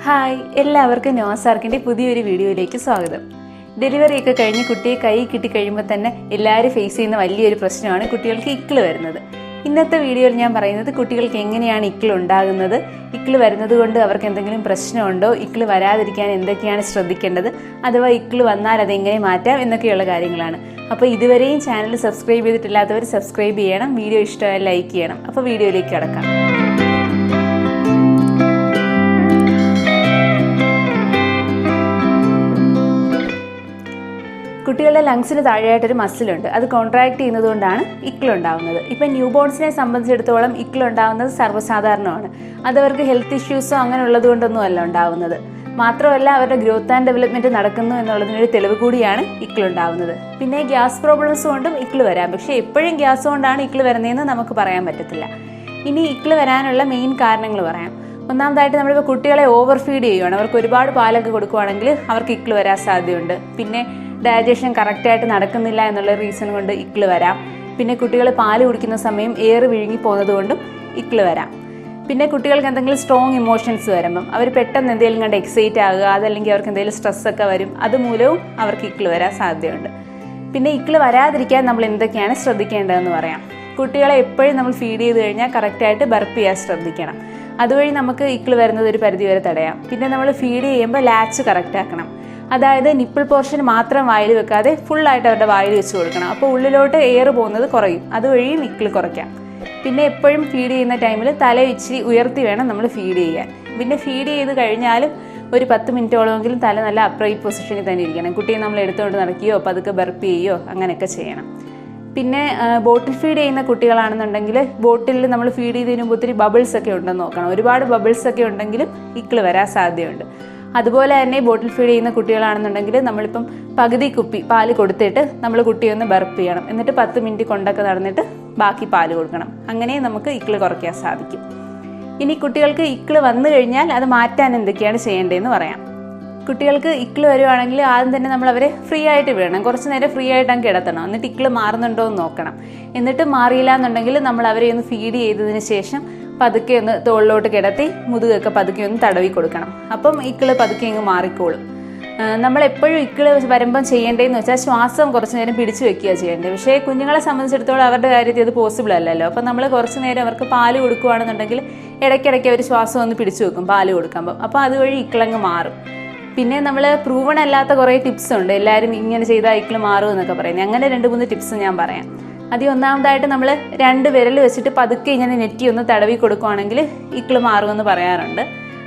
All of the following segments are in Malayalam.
ഹായ്, എല്ലാവർക്കും നോസാർക്കിൻ്റെ പുതിയൊരു വീഡിയോയിലേക്ക് സ്വാഗതം. ഡെലിവറിയൊക്കെ കഴിഞ്ഞ് കുട്ടിയെ കൈ കിട്ടിക്കഴിയുമ്പോൾ തന്നെ എല്ലാവരും ഫേസ് ചെയ്യുന്ന വലിയൊരു പ്രശ്നമാണ് കുട്ടികൾക്ക് ഇക്കിള് വരുന്നത്. ഇന്നത്തെ വീഡിയോയിൽ ഞാൻ പറയുന്നത് കുട്ടികൾക്ക് എങ്ങനെയാണ് ഇക്കിള് ഉണ്ടാകുന്നത്, ഇക്കിള് വരുന്നത് കൊണ്ട് അവർക്ക് എന്തെങ്കിലും പ്രശ്നമുണ്ടോ, ഇക്കിള് വരാതിരിക്കാൻ എന്തൊക്കെയാണ് ശ്രദ്ധിക്കേണ്ടത്, അഥവാ ഇക്കിള് വന്നാൽ അതെങ്ങനെ മാറ്റാം എന്നൊക്കെയുള്ള കാര്യങ്ങളാണ്. അപ്പോൾ ഇതുവരെയും ചാനൽ സബ്സ്ക്രൈബ് ചെയ്തിട്ടില്ലാത്തവർ സബ്സ്ക്രൈബ് ചെയ്യണം, വീഡിയോ ഇഷ്ടമായാൽ ലൈക്ക് ചെയ്യണം. അപ്പോൾ വീഡിയോയിലേക്ക് കടക്കാം. കുട്ടികളുടെ ലങ്സിന് താഴെയായിട്ടൊരു മസിലുണ്ട്, അത് കോൺട്രാക്ട് ചെയ്യുന്നത് കൊണ്ടാണ് ഇക്കിളുണ്ടാവുന്നത്. ഇപ്പം ന്യൂ ബോൺസിനെ സംബന്ധിച്ചിടത്തോളം ഇക്കിളുണ്ടാവുന്നത് സർവ്വസാധാരണമാണ്. അതവർക്ക് ഹെൽത്ത് ഇഷ്യൂസോ അങ്ങനെ ഉള്ളത് കൊണ്ടൊന്നും അല്ല ഉണ്ടാവുന്നത്. മാത്രമല്ല അവരുടെ ഗ്രോത്ത് ആൻഡ് ഡെവലപ്മെൻറ്റ് നടക്കുന്നു എന്നുള്ളതിനൊരു തെളിവ് കൂടിയാണ് ഇക്കിളുണ്ടാവുന്നത്. പിന്നെ ഗ്യാസ് പ്രോബ്ലംസ് കൊണ്ടും ഇക്കിള് വരാം, പക്ഷേ എപ്പോഴും ഗ്യാസ് കൊണ്ടാണ് ഇക്കിള് വരുന്നതെന്ന് നമുക്ക് പറയാൻ പറ്റത്തില്ല. ഇനി ഇക്കിള് വരാനുള്ള മെയിൻ കാരണങ്ങൾ പറയാം. ഒന്നാമതായിട്ട് നമ്മളിപ്പോൾ കുട്ടികളെ ഓവർ ഫീഡ് ചെയ്യുകയാണ്. അവർക്ക് ഒരുപാട് പാലൊക്കെ കൊടുക്കുകയാണെങ്കിൽ അവർക്ക് ഇക്കിള് വരാൻ സാധ്യതയുണ്ട്. പിന്നെ ഡൈജഷൻ കറക്റ്റായിട്ട് നടക്കുന്നില്ല എന്നുള്ള റീസൺ കൊണ്ട് ഇക്കിള് വരാം. പിന്നെ കുട്ടികൾ പാല് കുടിക്കുന്ന സമയം എയർ വിഴുങ്ങി പോകുന്നത് കൊണ്ടും ഇക്കിള് വരാം. പിന്നെ കുട്ടികൾക്ക് എന്തെങ്കിലും സ്ട്രോങ് ഇമോഷൻസ് വരുമ്പം അവർ പെട്ടെന്ന് എന്തെങ്കിലും കണ്ട് എക്സൈറ്റ് ആകുക, അതല്ലെങ്കിൽ അവർക്ക് എന്തെങ്കിലും സ്ട്രെസ്സൊക്കെ വരും, അതുമൂലവും അവർക്ക് ഇക്കിള് വരാൻ സാധ്യതയുണ്ട്. പിന്നെ ഇക്കിള് വരാതിരിക്കാൻ നമ്മൾ എന്തൊക്കെയാണ് ശ്രദ്ധിക്കേണ്ടതെന്ന് പറയാം. കുട്ടികളെ എപ്പോഴും നമ്മൾ ഫീഡ് ചെയ്ത് കഴിഞ്ഞാൽ കറക്റ്റായിട്ട് ബർപ്പ് ചെയ്യാൻ ശ്രദ്ധിക്കണം. അതുവഴി നമുക്ക് ഇക്കിള് വരുന്നത് ഒരു പരിധിവരെ തടയാം. പിന്നെ നമ്മൾ ഫീഡ് ചെയ്യുമ്പോൾ ലാച്ച് കറക്റ്റ് ആക്കണം. അതായത് നിപ്പിൾ പോർഷൻ മാത്രം വായിൽ വെക്കാതെ ഫുള്ളായിട്ട് അവരുടെ വായിൽ വെച്ച് കൊടുക്കണം. അപ്പോൾ ഉള്ളിലോട്ട് എയർ പോകുന്നത് കുറയും, അതുവഴിയും ഇക്കിള് കുറയ്ക്കാം. പിന്നെ എപ്പോഴും ഫീഡ് ചെയ്യുന്ന ടൈമിൽ തല ഇച്ചിരി ഉയർത്തി വേണം നമ്മൾ ഫീഡ് ചെയ്യാൻ. പിന്നെ ഫീഡ് ചെയ്ത് കഴിഞ്ഞാലും ഒരു 10 മിനിറ്റോളമെങ്കിലും തല നല്ല അപ്രൈറ്റ് പൊസിഷനിൽ തന്നെ ഇരിക്കണം. കുട്ടിയെ നമ്മൾ എടുത്തുകൊണ്ട് നടക്കുകയോ പതുക്കെ ബർപ്പ് ചെയ്യുകയോ അങ്ങനെയൊക്കെ ചെയ്യണം. പിന്നെ ബോട്ടിൽ ഫീഡ് ചെയ്യുന്ന കുട്ടികളാണെന്നുണ്ടെങ്കിൽ ബോട്ടിലിൽ നമ്മൾ ഫീഡ് ചെയ്തതിന് മുമ്പ് ഒത്തിരി ബബിൾസ് ഒക്കെ ഉണ്ടെന്ന് നോക്കണം. ഒരുപാട് ബബിൾസ് ഒക്കെ ഉണ്ടെങ്കിലും ഇക്കിള് വരാൻ സാധ്യതയുണ്ട്. അതുപോലെ തന്നെ ബോട്ടിൽ ഫീഡ് ചെയ്യുന്ന കുട്ടികളാണെന്നുണ്ടെങ്കിൽ നമ്മളിപ്പം പകുതി കുപ്പി പാല് കൊടുത്തിട്ട് നമ്മൾ കുട്ടിയെ ഒന്ന് ബർപ്പ് ചെയ്യണം. എന്നിട്ട് 10 മിനിറ്റ് കൊണ്ടൊക്കെ നടന്നിട്ട് ബാക്കി പാല് കൊടുക്കണം. അങ്ങനെ നമുക്ക് ഇക്കിള് കുറയ്ക്കാൻ സാധിക്കും. ഇനി കുട്ടികൾക്ക് ഇക്കിള് വന്നു കഴിഞ്ഞാൽ അത് മാറ്റാൻ എന്തൊക്കെയാണ് ചെയ്യേണ്ടതെന്ന് പറയാം. കുട്ടികൾക്ക് ഇക്കിള് വരുവാണെങ്കിൽ ആദ്യം തന്നെ നമ്മൾ അവരെ ഫ്രീ ആയിട്ട് വിടണം. കുറച്ച് നേരം ഫ്രീ ആയിട്ട് അങ്ങ് കിടത്തണം. എന്നിട്ട് ഇക്കിള് മാറുന്നുണ്ടോ എന്ന് നോക്കണം. എന്നിട്ട് മാറിയില്ല എന്നുണ്ടെങ്കിൽ നമ്മൾ അവരെ ഒന്ന് ഫീഡ് ചെയ്തതിന് ശേഷം പതുക്കെ ഒന്ന് തോളിലോട്ട് കിടത്തി മുതുകൊക്കെ പതുക്കെ ഒന്ന് തടവി കൊടുക്കണം. അപ്പം ഇക്കിള് പതുക്കെ അങ്ങ് മാറിക്കോളും. നമ്മളെപ്പോഴും ഇക്കിള് വരുമ്പം ചെയ്യേണ്ടതെന്ന് വെച്ചാൽ ശ്വാസം കുറച്ച് നേരം പിടിച്ചു വെക്കുക ചെയ്യേണ്ടത്. പക്ഷേ കുഞ്ഞുങ്ങളെ സംബന്ധിച്ചിടത്തോളം അവരുടെ കാര്യത്തിൽ അത് പോസിബിൾ അല്ലല്ലോ. അപ്പം നമ്മൾ കുറച്ച് നേരം അവർക്ക് പാല് കൊടുക്കുകയാണെന്നുണ്ടെങ്കിൽ ഇടയ്ക്കിടയ്ക്ക് അവർ ശ്വാസം ഒന്ന് പിടിച്ചു വെക്കും പാല് കൊടുക്കുമ്പം. അപ്പോൾ അതുവഴി ഇക്കിളങ്ങ് മാറും. പിന്നെ നമ്മൾ പ്രൂവൺ അല്ലാത്ത കുറേ ടിപ്സ് ഉണ്ട്. എല്ലാവരും ഇങ്ങനെ ചെയ്താൽ ഇക്കിള് മാറും എന്നൊക്കെ പറയുന്നത്. അങ്ങനെ 2-3 ടിപ്സ് ഞാൻ പറയാം. ഒന്നാമതായിട്ട് നമ്മൾ 2 വിരൽ വെച്ചിട്ട് പതുക്കെ ഇങ്ങനെ നെറ്റി ഒന്ന് തടവി കൊടുക്കുകയാണെങ്കിൽ ഇക്കിള് മാറുമെന്ന് പറയാറുണ്ട്.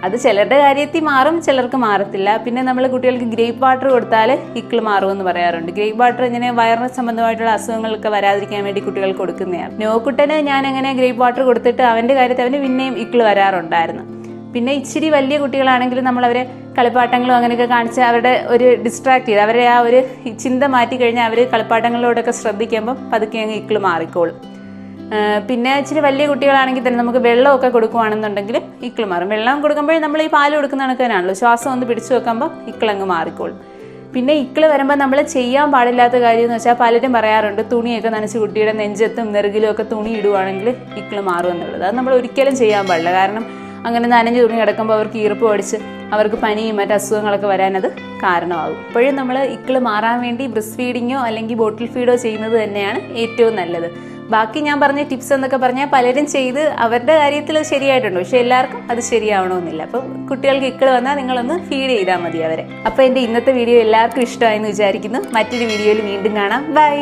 അത് ചിലരുടെ കാര്യത്തിൽ മാറും, ചിലർക്ക് മാറത്തില്ല. പിന്നെ നമ്മൾ കുട്ടികൾക്ക് ഗ്രേപ്പ് വാട്ടർ കൊടുത്താൽ ഇക്കിള് മാറുമെന്ന് പറയാറുണ്ട്. ഗ്രേപ്പ് വാട്ടർ ഇങ്ങനെ വയറിന് സംബന്ധമായിട്ടുള്ള അസുഖങ്ങളൊക്കെ വരാതിരിക്കാൻ വേണ്ടി കുട്ടികൾക്ക് കൊടുക്കുന്നതാണ്. നോക്കുട്ടന് ഞാൻ അങ്ങനെ ഗ്രേപ്പ് വാട്ടർ കൊടുത്തിട്ട് അവൻ്റെ കാര്യത്തിൽ അവന് പിന്നെയും ഇക്കിള് വരാറുണ്ടായിരുന്നു. പിന്നെ ഇച്ചിരി വലിയ കുട്ടികളാണെങ്കിൽ നമ്മൾ അവരെ കളിപ്പാട്ടങ്ങളും അങ്ങനെയൊക്കെ കാണിച്ച് അവരുടെ ഒരു ഡിസ്ട്രാക്ട് ചെയ്ത് അവരെ ആ ഒരു ചിന്ത മാറ്റി കഴിഞ്ഞാൽ അവർ കളിപ്പാട്ടങ്ങളോടൊക്കെ ശ്രദ്ധിക്കുമ്പം പതുക്കെ അങ്ങ് ഇക്കിള് മാറിക്കോളും. പിന്നെ ഇച്ചിരി വലിയ കുട്ടികളാണെങ്കിൽ തന്നെ നമുക്ക് വെള്ളമൊക്കെ കൊടുക്കുകയാണെന്നുണ്ടെങ്കിൽ ഇക്കിള് മാറും. വെള്ളം കൊടുക്കുമ്പോഴേ നമ്മൾ ഈ പാല് കൊടുക്കുന്ന കണക്കാണല്ലോ, ശ്വാസം ഒന്ന് പിടിച്ചു വെക്കുമ്പോൾ ഇക്കിളങ്ങ് മാറിക്കോളും. പിന്നെ ഇക്കിള് വരുമ്പോൾ നമ്മൾ ചെയ്യാൻ പാടില്ലാത്ത കാര്യം എന്ന് വെച്ചാൽ പലരും പറയാറുണ്ട് തുണിയൊക്കെ നനച്ച് കുട്ടിയുടെ നെഞ്ചത്തും നെറുകിലും ഒക്കെ തുണി ഇടുവാണെങ്കിൽ ഇക്കിള് മാറും എന്നുള്ളത്. അത് നമ്മൾ ഒരിക്കലും ചെയ്യാൻ പാടില്ല. കാരണം അങ്ങനെ നനഞ്ഞ് തുണി കിടക്കുമ്പോൾ അവർക്ക് ഈർപ്പ് അടിച്ച് അവർക്ക് പനിയും മറ്റ് അസുഖങ്ങളൊക്കെ വരാനത് കാരണമാകും. ഇപ്പോഴും നമ്മൾ ഇക്കിള് മാറാൻ വേണ്ടി ബ്രസ്റ്റ് ഫീഡിങ്ങോ അല്ലെങ്കിൽ ബോട്ടിൽ ഫീഡോ ചെയ്യുന്നത് തന്നെയാണ് ഏറ്റവും നല്ലത്. ബാക്കി ഞാൻ പറഞ്ഞ ടിപ്സ് എന്നൊക്കെ പറഞ്ഞാൽ പലരും ചെയ്ത് അവരുടെ കാര്യത്തിൽ അത് ശരിയായിട്ടുണ്ട്, പക്ഷേ എല്ലാവർക്കും അത് ശരിയാവണമെന്നില്ല. അപ്പം കുട്ടികൾക്ക് ഇക്കിള് വന്നാൽ നിങ്ങളൊന്ന് ഫീഡ് ചെയ്താൽ മതി അവരെ. അപ്പോൾ എൻ്റെ ഇന്നത്തെ വീഡിയോ എല്ലാവർക്കും ഇഷ്ടമായെന്ന് വിചാരിക്കുന്നു. മറ്റൊരു വീഡിയോയിൽ വീണ്ടും കാണാം. ബൈ.